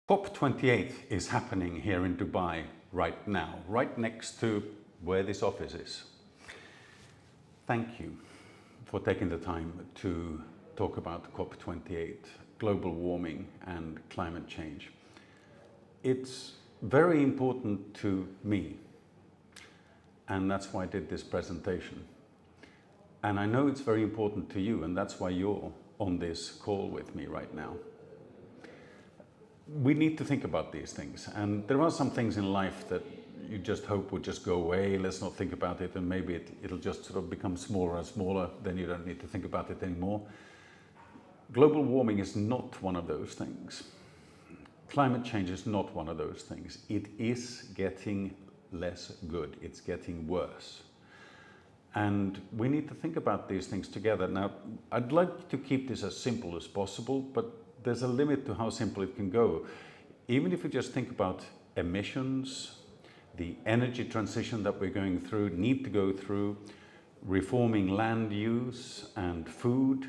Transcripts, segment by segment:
COP28 is happening here in Dubai right now, right next to where this office is. Thank you for taking the time to talk about COP28, global warming and climate change. It's very important to me, and that's why I did this presentation. And I know it's very important to you, and that's why you're on this call with me right now. We need to think about these things, and there are some things in life that you just hope would just go away. Let's not think about it, and maybe it'll just sort of become smaller and smaller, then you don't need to think about it anymore. Global warming is not one of those things. Climate change is not one of those things. It is getting less good. It's getting worse. And we need to think about these things together. Now, I'd like to keep this as simple as possible, but there's a limit to how simple it can go. Even if we just think about emissions, the energy transition that we're going through, need to go through, reforming land use and food,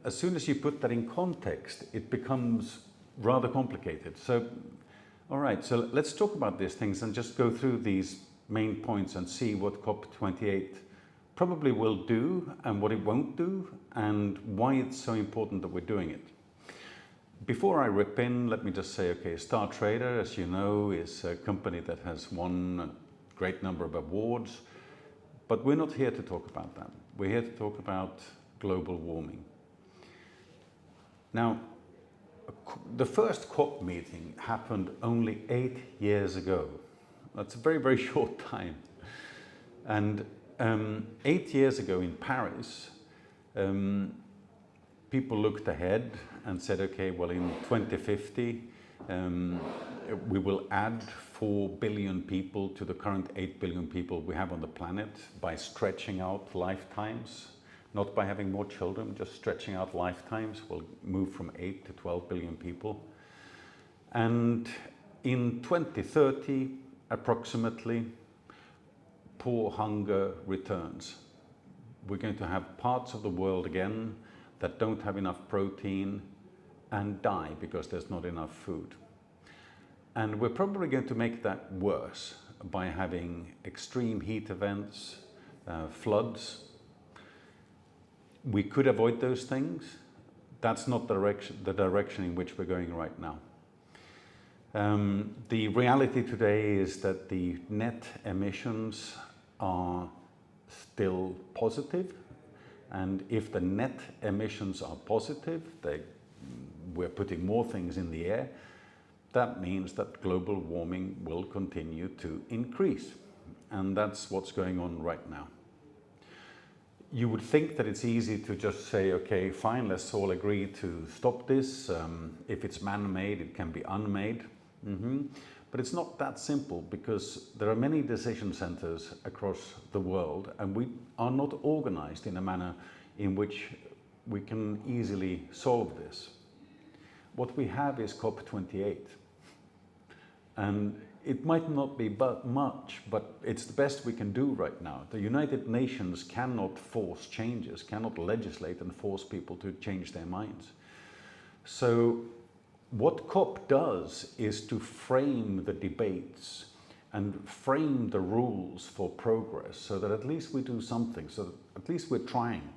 as soon as you put that in context, it becomes rather complicated. So, all right, so let's talk about these things and just go through these main points and see what COP28 probably will do and what it won't do and why it's so important that we're doing it. Before I rip in, let me just say, okay, STARTRADER, as you know, is a company that has won a great number of awards, but we're not here to talk about that. We're here to talk about global warming. Now, the first COP meeting happened only 8 years ago. That's a very, very short time. And 8 years ago in Paris, people looked ahead and said, okay, well, in 2050, we will add 4 billion people to the current 8 billion people we have on the planet by stretching out lifetimes, not by having more children, just stretching out lifetimes. We'll move from 8 to 12 billion people. And in 2030, approximately, poor hunger returns. We're going to have parts of the world again that don't have enough protein and die because there's not enough food. And we're probably going to make that worse by having extreme heat events, floods. We could avoid those things. That's not the direction in which we're going right now. The reality today is that the net emissions are still positive. And if the net emissions are positive, we're putting more things in the air, that means that global warming will continue to increase. And that's what's going on right now. You would think that it's easy to just say, okay, fine, let's all agree to stop this. If it's man-made, it can be unmade. But it's not that simple because there are many decision centers across the world and we are not organized in a manner in which we can easily solve this. What we have is COP28. And it might not be much, but it's the best we can do right now. The United Nations cannot force changes, cannot legislate and force people to change their minds. So what COP does is to frame the debates and frame the rules for progress so that at least we do something, so that at least we're trying.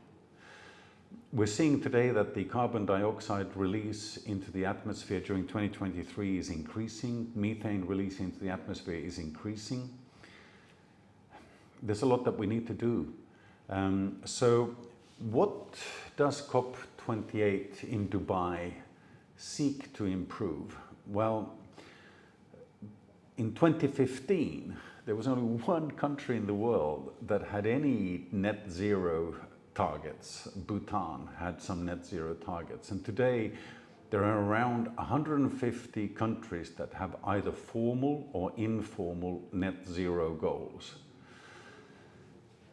We're seeing today that the carbon dioxide release into the atmosphere during 2023 is increasing, methane release into the atmosphere is increasing. There's a lot that we need to do. So what does COP28 in Dubai seek to improve? Well, in 2015, there was only one country in the world that had any net zero targets. Bhutan had some net zero targets. And today, there are around 150 countries that have either formal or informal net zero goals.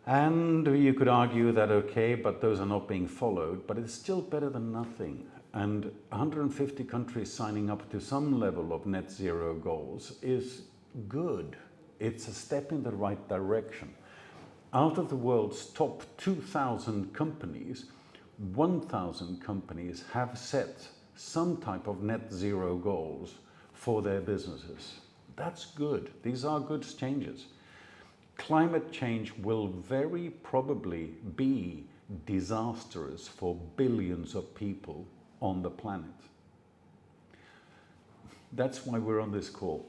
And you could argue that, okay, but those are not being followed, but it's still better than nothing. And 150 countries signing up to some level of net zero goals is good. It's a step in the right direction. Out of the world's top 2,000 companies, 1,000 companies have set some type of net zero goals for their businesses. That's good. These are good changes. Climate change will very probably be disastrous for billions of people on the planet. That's why we're on this call.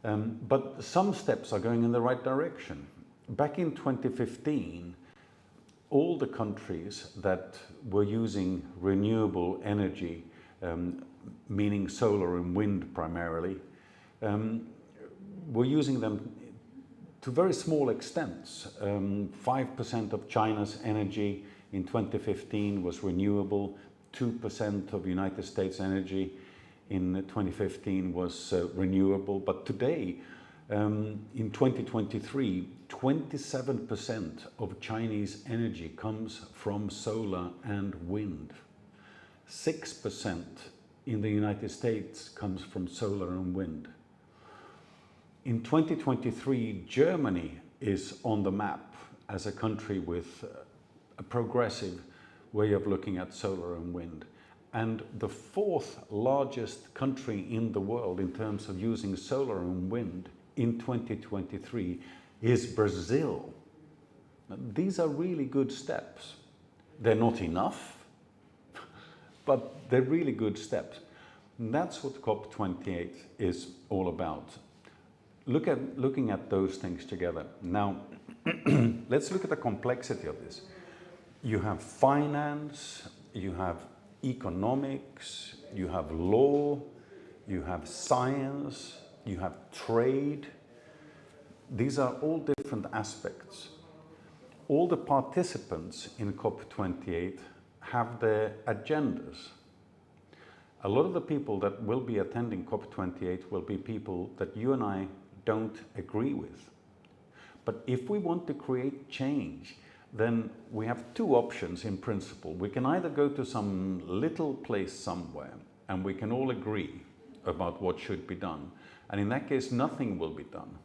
But some steps are going in the right direction. Back in 2015, all the countries that were using renewable energy, meaning solar and wind primarily, were using them to very small extents. 5% of China's energy in 2015 was renewable, 2% of United States energy in 2015 was renewable, but today, in 2023, 27% of Chinese energy comes from solar and wind. 6% in the United States comes from solar and wind. In 2023, Germany is on the map as a country with a progressive way of looking at solar and wind. And the fourth largest country in the world in terms of using solar and wind in 2023 is Brazil. Now, these are really good steps. They're not enough, but they're really good steps. And that's what COP28 is all about. Looking at those things together. Now, let's look at the complexity of this. You have finance, you have economics, you have law, you have science, you have trade. These are all different aspects. All the participants in COP28 have their agendas. A lot of the people that will be attending COP28 will be people that you and I don't agree with. But if we want to create change, then we have two options in principle. We can either go to some little place somewhere and we can all agree about what should be done. And in that case, nothing will be done.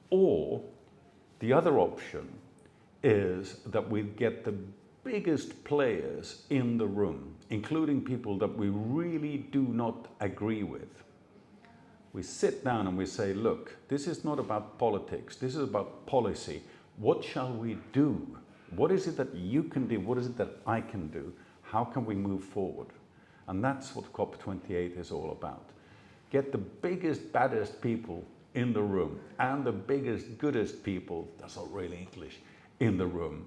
Or the other option is that we get the biggest players in the room, including people that we really do not agree with. We sit down and we say, look, this is not about politics, this is about policy. What shall we do? What is it that you can do? What is it that I can do? How can we move forward? And that's what COP28 is all about. Get the biggest, baddest people in the room and the biggest, goodest people, that's not really English, in the room.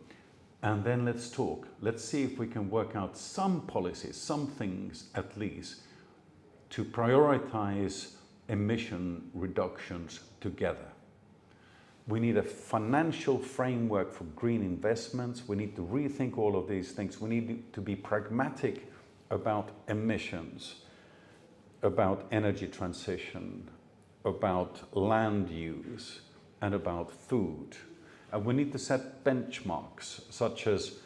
And then let's talk. Let's see if we can work out some policies, some things at least, to prioritize emission reductions together. We need a financial framework for green investments. We need to rethink all of these things. We need to be pragmatic about emissions, about energy transition, about land use, and about food. And we need to set benchmarks, such as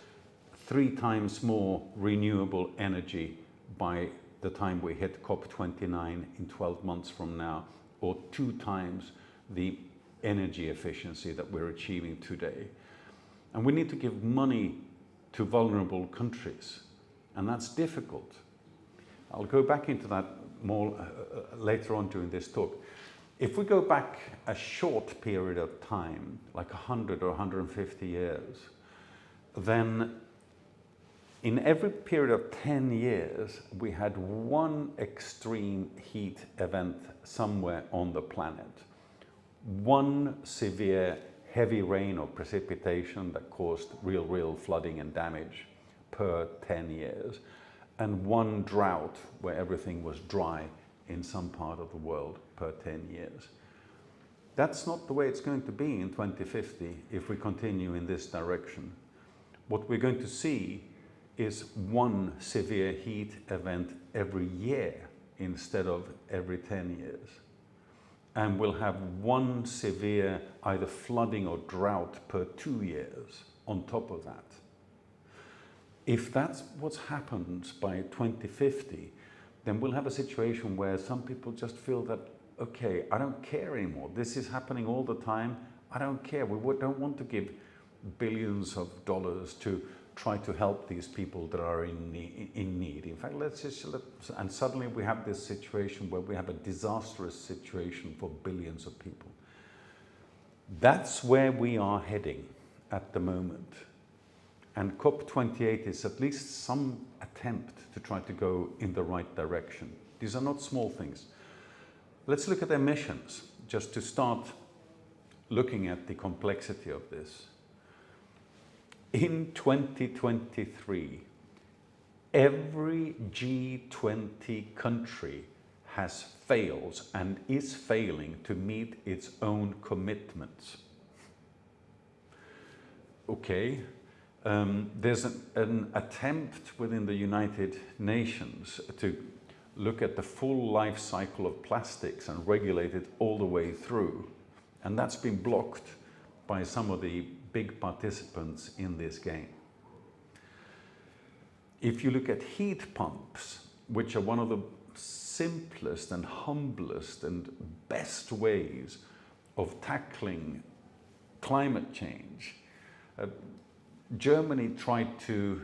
3 times more renewable energy by the time we hit COP29 in 12 months from now, or 2 times the energy efficiency that we're achieving today. And we need to give money to vulnerable countries, and that's difficult. I'll go back into that more later on during this talk. If we go back a short period of time, like 100 or 150 years, then in every period of 10 years, we had one extreme heat event somewhere on the planet. One severe heavy rain or precipitation that caused real flooding and damage per 10 years, and one drought where everything was dry in some part of the world per 10 years. That's not the way it's going to be in 2050 if we continue in this direction. What we're going to see is one severe heat event every year instead of every 10 years. And we'll have one severe either flooding or drought per 2 years on top of that. If that's what happens by 2050, then we'll have a situation where some people just feel that, okay, I don't care anymore. This is happening all the time. I don't care. We don't want to give billions of dollars to try to help these people that are in need. In fact, and suddenly we have this situation where we have a disastrous situation for billions of people. That's where we are heading at the moment. And COP28 is at least some attempt to try to go in the right direction. These are not small things. Let's look at emissions, just to start looking at the complexity of this. In 2023, every G20 country fails and is failing to meet its own commitments. Okay, there's an attempt within the United Nations to look at the full life cycle of plastics and regulate it all the way through. And that's been blocked by some of the big participants in this game. If you look at heat pumps, which are one of the simplest and humblest and best ways of tackling climate change, Germany tried to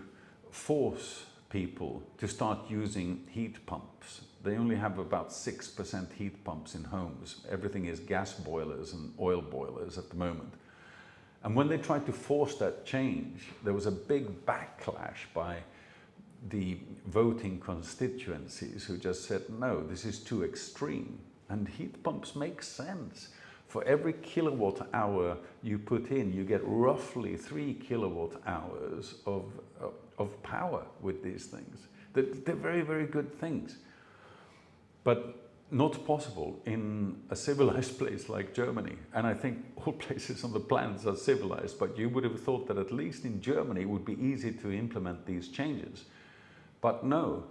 force people to start using heat pumps. They only have about 6% heat pumps in homes. Everything is gas boilers and oil boilers at the moment. And when they tried to force that change, there was a big backlash by the voting constituencies who just said, no, this is too extreme. And heat pumps make sense. For every kilowatt hour you put in, you get roughly 3 kilowatt hours of power with these things. They're very, very good things. But not possible in a civilized place like Germany. And I think all places on the planet are civilized, but you would have thought that at least in Germany it would be easy to implement these changes. But no,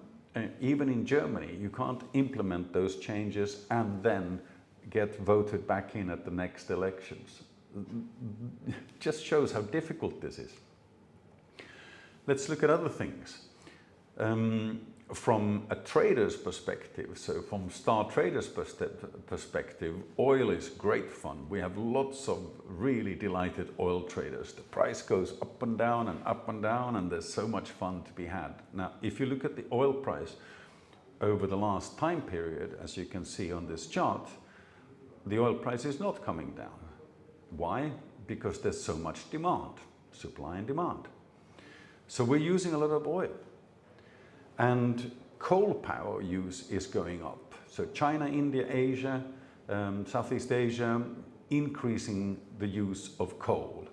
even in Germany, you can't implement those changes and then get voted back in at the next elections. Just shows how difficult this is. Let's look at other things. From a trader's perspective, so from STARTRADER's perspective, oil is great fun. We have lots of really delighted oil traders. The price goes up and down, and there's so much fun to be had. Now, if you look at the oil price over the last time period, as you can see on this chart, the oil price is not coming down. Why? Because there's so much demand, supply and demand. So we're using a lot of oil. And coal power use is going up. So China, India, Asia, Southeast Asia, increasing the use of coal.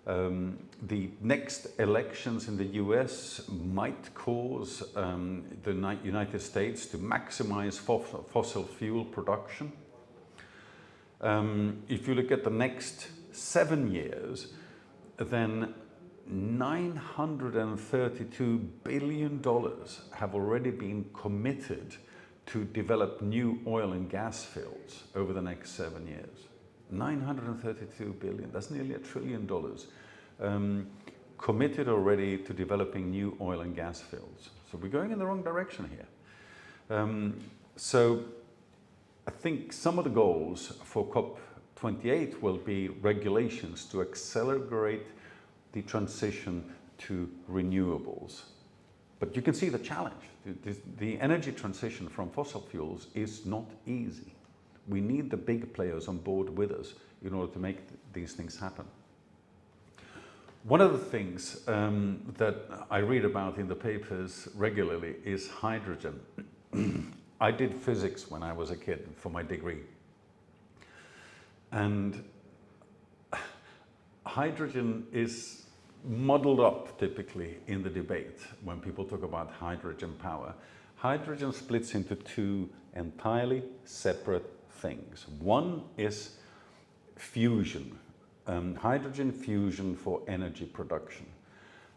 The next elections in the US might cause the United States to maximize fossil fuel production. If you look at the next 7 years, then $932 billion have already been committed to develop new oil and gas fields over the next 7 years. 932 billion, that's nearly $1 trillion committed already to developing new oil and gas fields. So we're going in the wrong direction here. So I think some of the goals for COP28 will be regulations to accelerate the transition to renewables. But you can see the challenge. The energy transition from fossil fuels is not easy. We need the big players on board with us in order to make these things happen. One of the things that I read about in the papers regularly is hydrogen. I did physics when I was a kid for my degree. And hydrogen is muddled up typically in the debate when people talk about hydrogen power. Hydrogen splits into two entirely separate things. One is fusion, hydrogen fusion for energy production.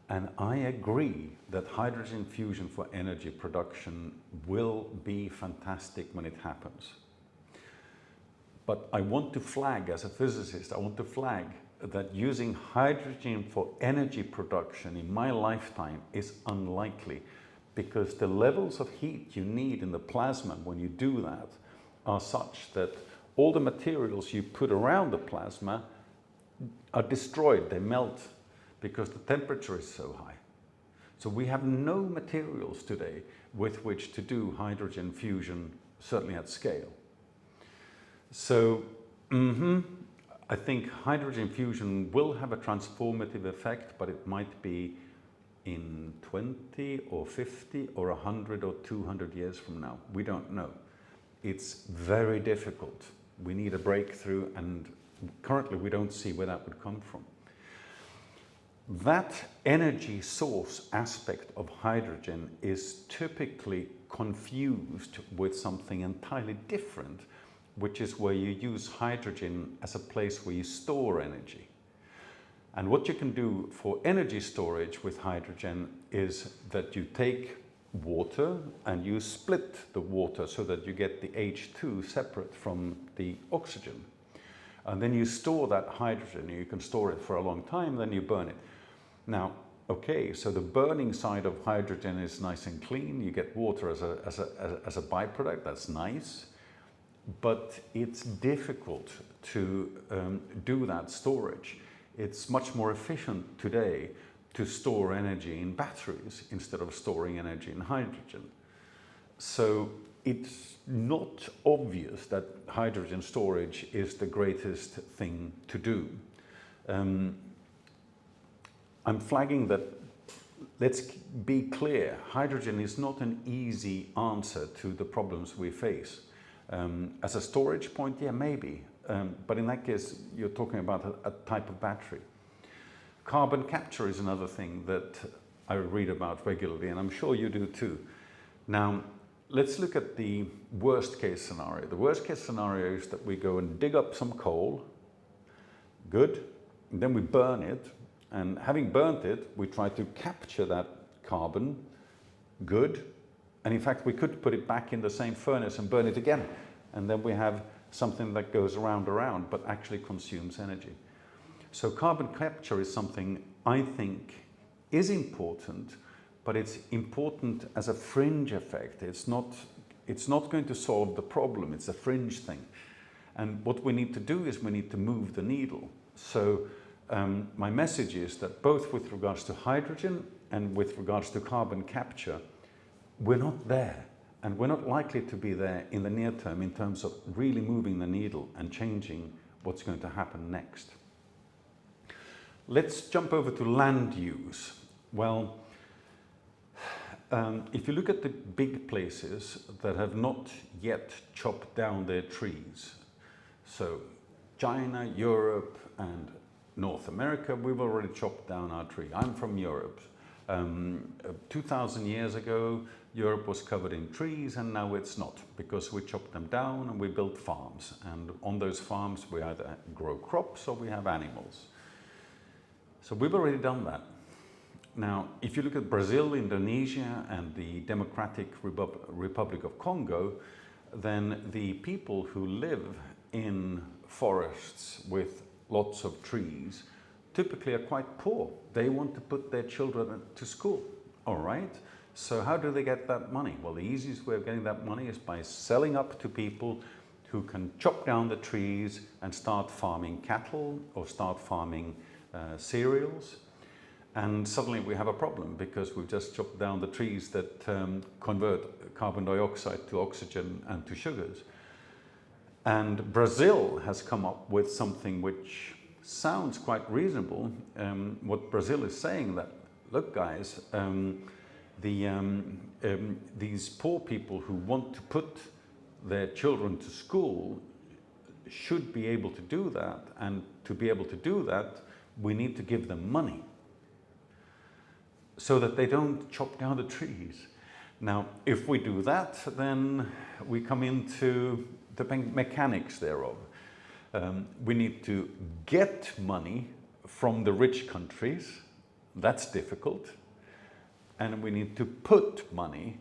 And I agree that hydrogen fusion for energy production will be fantastic when it happens. But I want to flag, as a physicist, I want to flag that using hydrogen for energy production in my lifetime is unlikely, because the levels of heat you need in the plasma when you do that are such that all the materials you put around the plasma are destroyed, they melt, because the temperature is so high. So we have no materials today with which to do hydrogen fusion, certainly at scale. So I think hydrogen fusion will have a transformative effect, but it might be in 20 or 50 or 100 or 200 years from now. We don't know. It's very difficult. We need a breakthrough, and currently we don't see where that would come from. That energy source aspect of hydrogen is typically confused with something entirely different, which is where you use hydrogen as a place where you store energy. And what you can do for energy storage with hydrogen is that you take water and you split the water so that you get the H2 separate from the oxygen. And then you store that hydrogen. You can store it for a long time, then you burn it. Now, okay, so the burning side of hydrogen is nice and clean. You get water as a byproduct. That's nice. But it's difficult to do that storage. It's much more efficient today to store energy in batteries instead of storing energy in hydrogen. So it's not obvious that hydrogen storage is the greatest thing to do. I'm flagging that, let's be clear, hydrogen is not an easy answer to the problems we face. As a storage point, yeah, maybe. But in that case, you're talking about a type of battery. Carbon capture is another thing that I read about regularly, and I'm sure you do too. Now, let's look at the worst case scenario. The worst case scenario is that we go and dig up some coal, good, and then we burn it, and having burnt it, we try to capture that carbon, good, and in fact we could put it back in the same furnace and burn it again, and then we have something that goes around but actually consumes energy. So carbon capture is something I think is important, but it's important as a fringe effect. It's not going to solve the problem, it's a fringe thing. And what we need to do is we need to move the needle. So my message is that both with regards to hydrogen and with regards to carbon capture, we're not there. And we're not likely to be there in the near term in terms of really moving the needle and changing what's going to happen next. Let's jump over to land use. Well, if you look at the big places that have not yet chopped down their trees, so China, Europe, and North America, we've already chopped down our tree. I'm from Europe. 2,000 years ago, Europe was covered in trees, and now it's not, because we chopped them down and we built farms. And on those farms, we either grow crops or we have animals. So we've already done that. Now, if you look at Brazil, Indonesia, and the Democratic Republic of Congo, then the people who live in forests with lots of trees typically are quite poor. They want to put their children to school, all right? So how do they get that money? Well, the easiest way of getting that money is by selling up to people who can chop down the trees and start farming cattle or start farming cereals. And suddenly we have a problem because we've just chopped down the trees that convert carbon dioxide to oxygen and to sugars. And Brazil has come up with something which sounds quite reasonable. What Brazil is saying that, look guys, these poor people who want to put their children to school should be able to do that, and to be able to do that, we need to give them money so that they don't chop down the trees. Now, if we do that, then we come into the mechanics thereof. We need to get money from the rich countries. That's difficult. And we need to put money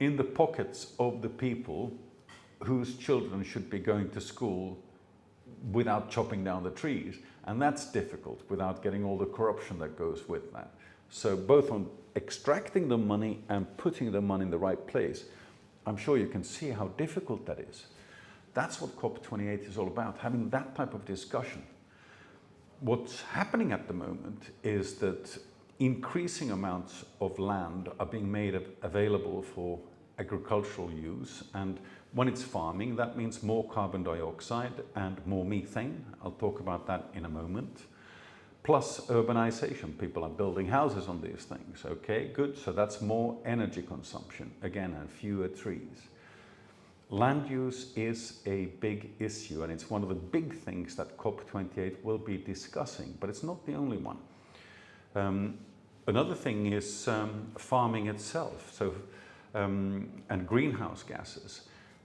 in the pockets of the people whose children should be going to school without chopping down the trees. And that's difficult without getting all the corruption that goes with that. So both on extracting the money and putting the money in the right place, I'm sure you can see how difficult that is. That's what COP28 is all about, having that type of discussion. What's happening at the moment is that increasing amounts of land are being made available for agricultural use, and when it's farming, that means more carbon dioxide and more methane. I'll talk about that in a moment. Plus urbanization, people are building houses on these things. Okay, good, so that's more energy consumption, again, and fewer trees. Land use is a big issue, and it's one of the big things that COP28 will be discussing, but it's not the only one. Another thing is farming itself, and greenhouse gases.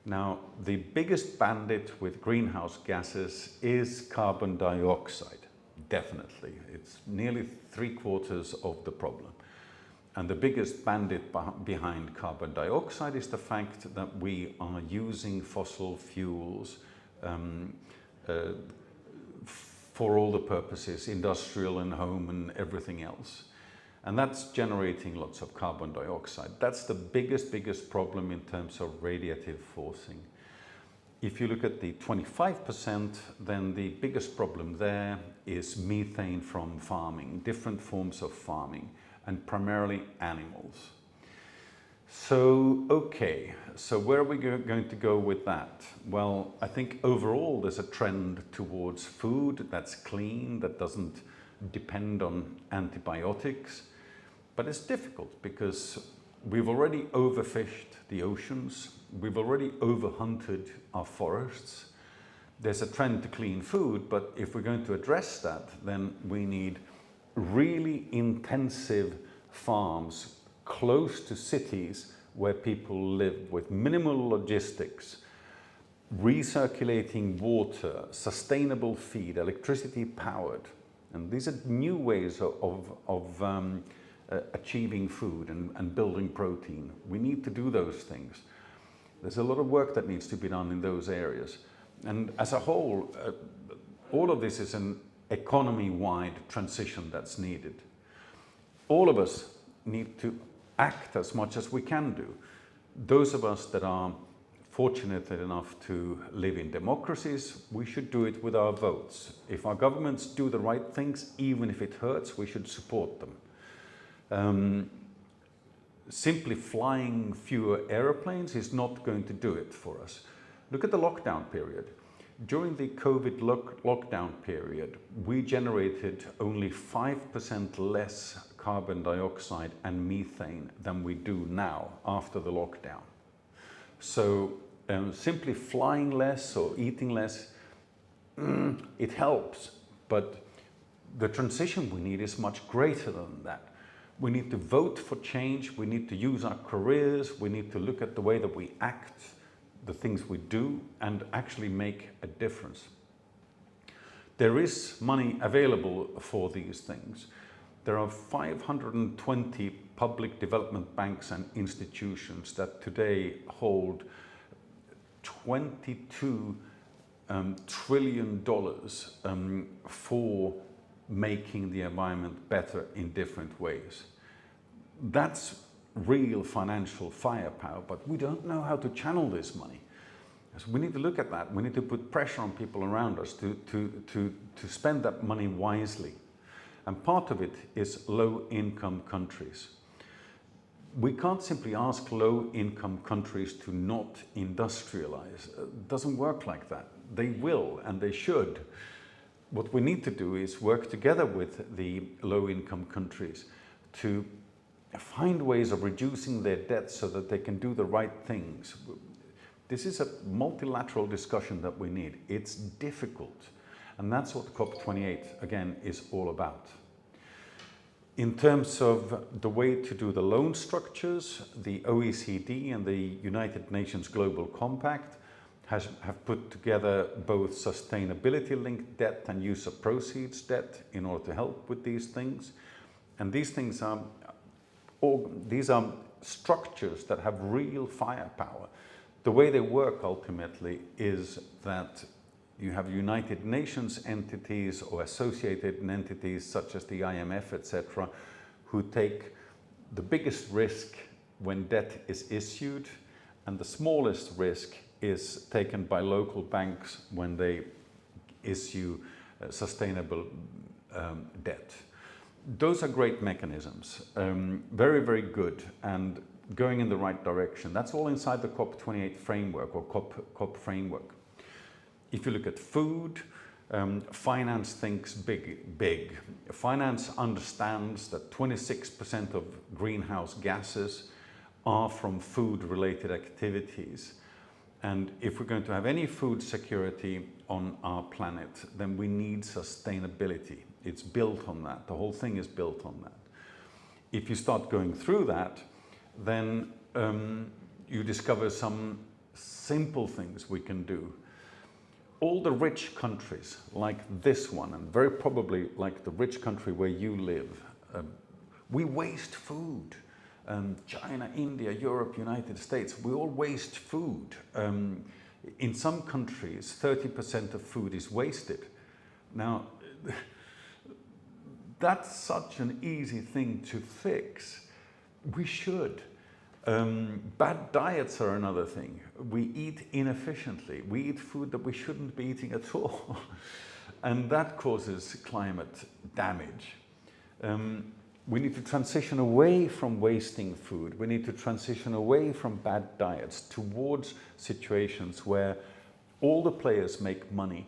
Now, the biggest bandit with greenhouse gases is carbon dioxide, definitely. It's nearly 3/4 of the problem. And the biggest bandit behind carbon dioxide is the fact that we are using fossil fuels for all the purposes, industrial and home and everything else. And that's generating lots of carbon dioxide. That's the biggest problem in terms of radiative forcing. If you look at the 25%, then the biggest problem there is methane from farming, different forms of farming, and primarily animals. So, okay, so where are we going to go with that? Well, I think overall there's a trend towards food that's clean, that doesn't depend on antibiotics. But it's difficult because we've already overfished the oceans, we've already overhunted our forests. There's a trend to clean food, but if we're going to address that, then we need really intensive farms close to cities where people live, with minimal logistics, recirculating water, sustainable feed, electricity powered. And these are new ways of achieving food and building protein. We need to do those things. There's a lot of work that needs to be done in those areas. And as a whole, all of this is an economy-wide transition that's needed. All of us need to act as much as we can do. Those of us that are fortunate enough to live in democracies, we should do it with our votes. If our governments do the right things, even if it hurts, we should support them. Simply flying fewer airplanes is not going to do it for us. Look at the lockdown period. During the COVID lockdown period, we generated only 5% less carbon dioxide and methane than we do now after the lockdown. So simply flying less or eating less, it helps, but the transition we need is much greater than that. We need to vote for change, we need to use our careers, we need to look at the way that we act, the things we do, and actually make a difference. There is money available for these things. There are 520 public development banks and institutions that today hold $22 trillion for making the environment better in different ways. That's real financial firepower, but we don't know how to channel this money. So we need to look at that. We need to put pressure on people around us to spend that money wisely. And part of it is low-income countries. We can't simply ask low-income countries to not industrialize. It doesn't work like that. They will, and they should. What we need to do is work together with the low-income countries to find ways of reducing their debt so that they can do the right things. This is a multilateral discussion that we need. It's difficult, and that's what COP28, again, is all about. In terms of the way to do the loan structures, the OECD and the United Nations Global Compact have put together both sustainability-linked debt and use of proceeds debt in order to help with these things. And these things are structures that have real firepower. The way they work ultimately is that you have United Nations entities or associated entities such as the IMF, etc., who take the biggest risk when debt is issued, and the smallest risk is taken by local banks when they issue sustainable debt. those are great mechanisms, very, very good, and going in the right direction. That's all inside the COP28 framework, or COP framework. If you look at food, finance thinks big. Finance understands that 26% of greenhouse gases are from food-related activities. And if we're going to have any food security on our planet, then we need sustainability. It's built on that. The whole thing is built on that. If you start going through that, then you discover some simple things we can do. All the rich countries, like this one, and very probably like the rich country where you live, we waste food. China, India, Europe, United States, we all waste food. In some countries, 30% of food is wasted. Now, that's such an easy thing to fix. We should. Bad diets are another thing. We eat inefficiently. We eat food that we shouldn't be eating at all. And that causes climate damage. We need to transition away from wasting food. We need to transition away from bad diets towards situations where all the players make money,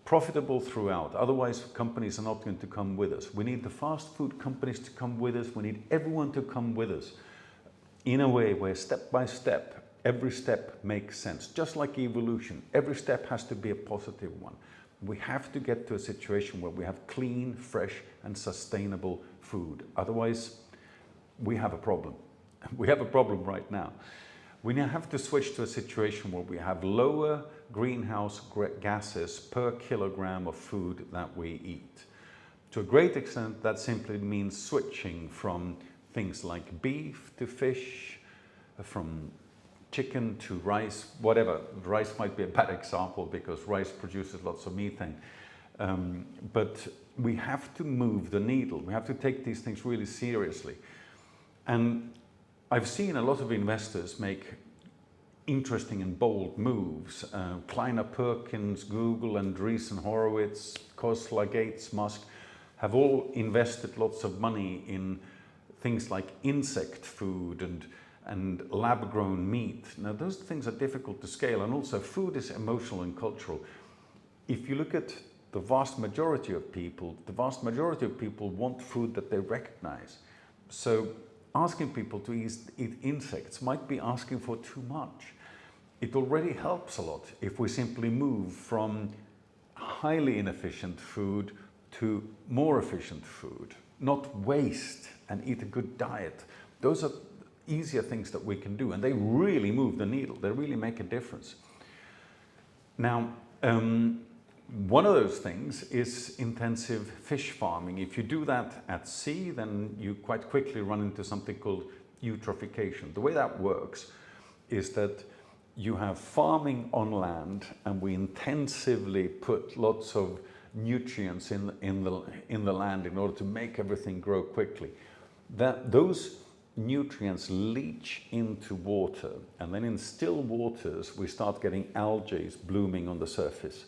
profitable throughout. Otherwise, companies are not going to come with us. We need the fast food companies to come with us. We need everyone to come with us in a way where step by step, every step makes sense. Just like evolution, every step has to be a positive one. We have to get to a situation where we have clean, fresh, and sustainable food. Otherwise, we have a problem. We have a problem right now. We now have to switch to a situation where we have lower greenhouse gases per kilogram of food that we eat. To a great extent, that simply means switching from things like beef to fish, from chicken to rice, whatever. Rice might be a bad example because rice produces lots of methane. But we have to move the needle. We have to take these things really seriously. And I've seen a lot of investors make interesting and bold moves. Kleiner Perkins, Google, Andreessen Horowitz, Khosla, Gates, Musk have all invested lots of money in things like insect food and lab-grown meat. Now, those things are difficult to scale, and also food is emotional and cultural. If you look at the vast majority of people want food that they recognize. So asking people to eat insects might be asking for too much. It already helps a lot if we simply move from highly inefficient food to more efficient food, not waste, and eat a good diet. Those are easier things that we can do, and they really move the needle. They really make a difference. Now, one of those things is intensive fish farming. If you do that at sea, then you quite quickly run into something called eutrophication. The way that works is that you have farming on land, and we intensively put lots of nutrients in the land in order to make everything grow quickly. Those nutrients leach into water, and then in still waters we start getting algae blooming on the surface.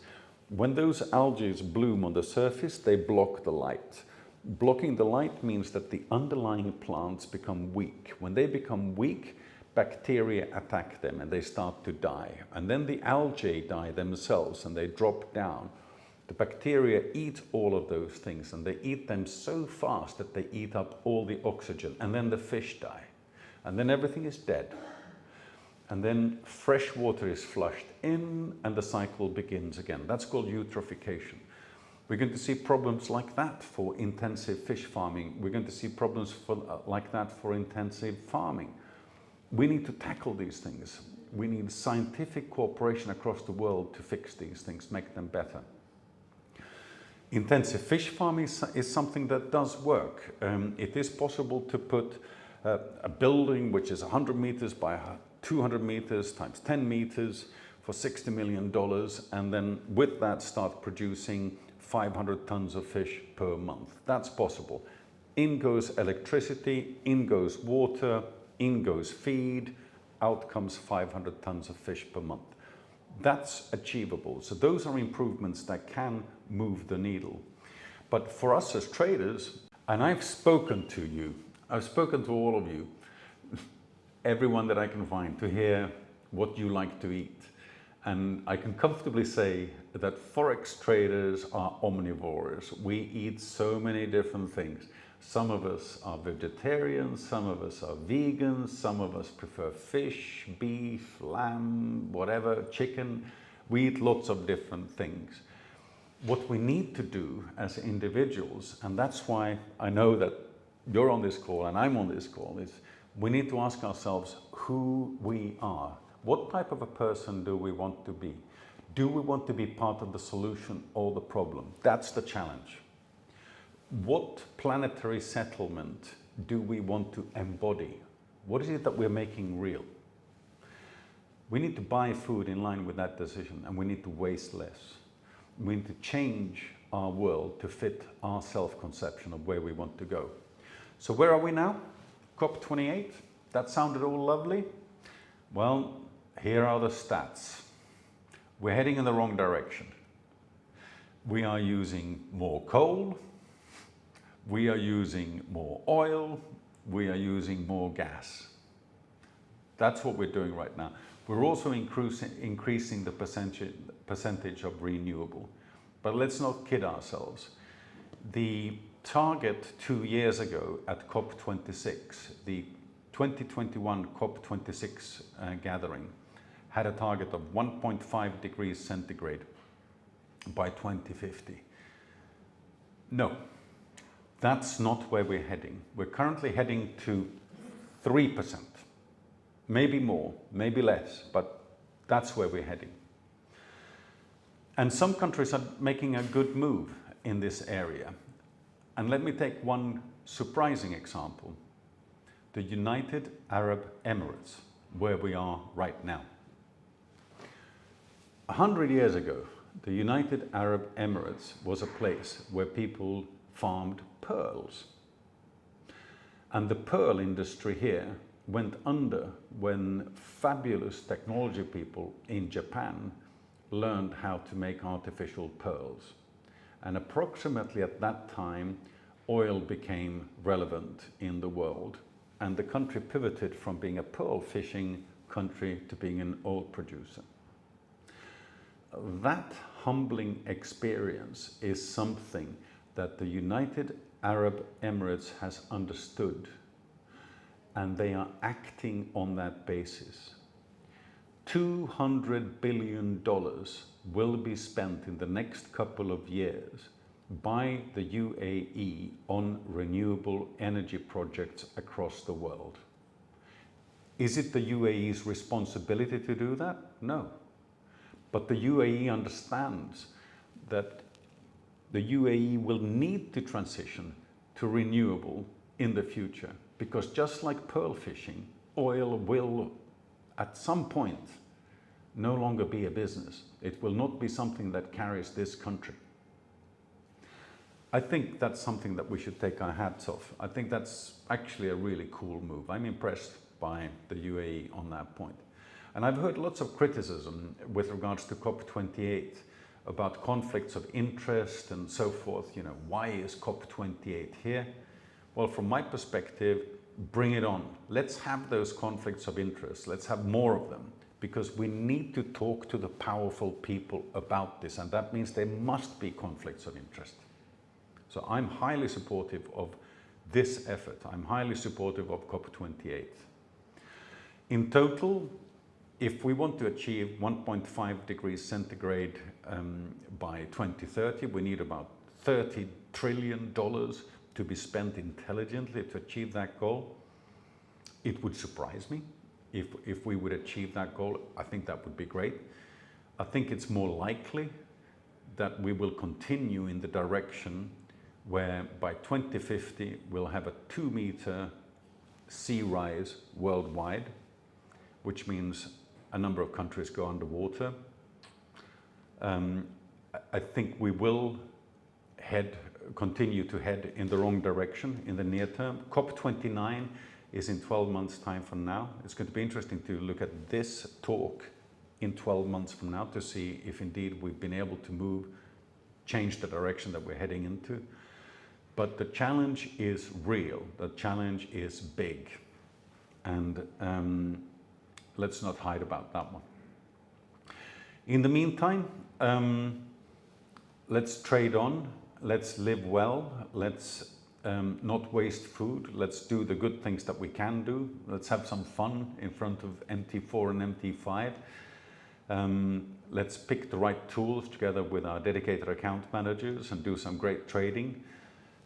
When those algae bloom on the surface, they block the light. Blocking the light means that the underlying plants become weak. When they become weak, bacteria attack them and they start to die. And then the algae die themselves and they drop down. The bacteria eat all of those things, and they eat them so fast that they eat up all the oxygen, and then the fish die. And then everything is dead. And then fresh water is flushed in, and the cycle begins again. That's called eutrophication. We're going to see problems like that for intensive fish farming. We're going to see problems like that for intensive farming. We need to tackle these things. We need scientific cooperation across the world to fix these things, make them better. Intensive fish farming is something that does work. It is possible to put a building which is 100 meters by 200 meters times 10 meters for $60 million, and then with that start producing 500 tons of fish per month. That's possible. In goes electricity, in goes water, in goes feed, out comes 500 tons of fish per month. That's achievable. So those are improvements that can move the needle. But for us as traders, And I've spoken to you, I've spoken to all of you, everyone that I can find, to hear what you like to eat. And I can comfortably say that Forex traders are omnivores. We eat so many different things. Some of us are vegetarians, some of us are vegans, some of us prefer fish, beef, lamb, whatever, chicken. We eat lots of different things. What we need to do as individuals, and that's why I know that you're on this call and I'm on this call, is we need to ask ourselves who we are. What type of a person do we want to be? Do we want to be part of the solution or the problem? That's the challenge. What planetary settlement do we want to embody? What is it that we're making real? We need to buy food in line with that decision, and we need to waste less. We need to change our world to fit our self-conception of where we want to go. So where are we now? COP28? That sounded all lovely. Well, here are the stats. We're heading in the wrong direction. We are using more coal. We are using more oil. We are using more gas. That's what we're doing right now. We're also increasing the percentage of renewable. But let's not kid ourselves. The target 2 years ago at COP26, the 2021 COP26 gathering, had a target of 1.5 degrees centigrade by 2050. No, that's not where we're heading. We're currently heading to 3%. Maybe more, maybe less, but that's where we're heading. And some countries are making a good move in this area. And let me take one surprising example. The United Arab Emirates, where we are right now. 100 years ago, the United Arab Emirates was a place where people farmed pearls. And the pearl industry here went under when fabulous technology people in Japan learned how to make artificial pearls. And approximately at that time, oil became relevant in the world. And the country pivoted from being a pearl fishing country to being an oil producer. That humbling experience is something that the United Arab Emirates has understood, and they are acting on that basis. $200 billion will be spent in the next couple of years by the UAE on renewable energy projects across the world. Is it the UAE's responsibility to do that? No. But the UAE understands that the UAE will need to transition to renewable in the future, because just like pearl fishing, oil will at some point no longer be a business. It will not be something that carries this country. I think that's something that we should take our hats off. I think that's actually a really cool move. I'm impressed by the UAE on that point. And I've heard lots of criticism with regards to COP28 about conflicts of interest and so forth. You know, why is COP28 here? Well, from my perspective, bring it on. Let's have those conflicts of interest. Let's have more of them, because we need to talk to the powerful people about this, and that means there must be conflicts of interest. So I'm highly supportive of this effort. I'm highly supportive of COP28. In total, if we want to achieve 1.5 degrees centigrade by 2030, we need about $30 trillion to be spent intelligently to achieve that goal. It would surprise me if we would achieve that goal. I think that would be great. I think it's more likely that we will continue in the direction where by 2050 we'll have a 2-meter sea rise worldwide, which means a number of countries go underwater. I think we will continue to head in the wrong direction in the near term. COP29 is in 12 months' time from now. It's going to be interesting to look at this talk in 12 months from now to see if indeed we've been able to change the direction that we're heading into. But the challenge is real, the challenge is big. And let's not hide about that one. In the meantime, let's trade on, let's live well, let's not waste food, let's do the good things that we can do, let's have some fun in front of MT4 and MT5. Let's pick the right tools together with our dedicated account managers and do some great trading.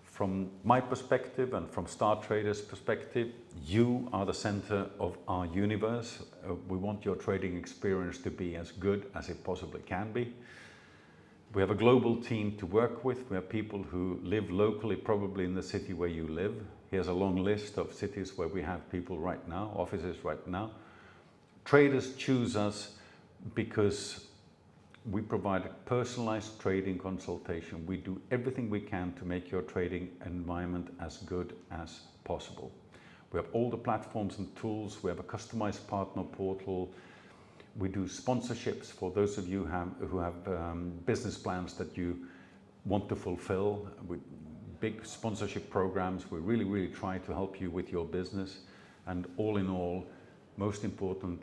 From my perspective and from StarTrader's perspective, you are the center of our universe. We want your trading experience to be as good as it possibly can be. We have a global team to work with. We have people who live locally, probably in the city where you live. Here's a long list of cities where we have people right now, offices right now. Traders choose us because we provide a personalized trading consultation. We do everything we can to make your trading environment as good as possible. We have all the platforms and tools. We have a customized partner portal. We do sponsorships for those of you who have business plans that you want to fulfill. With big sponsorship programs, we really try to help you with your business. And all in all, most importantly,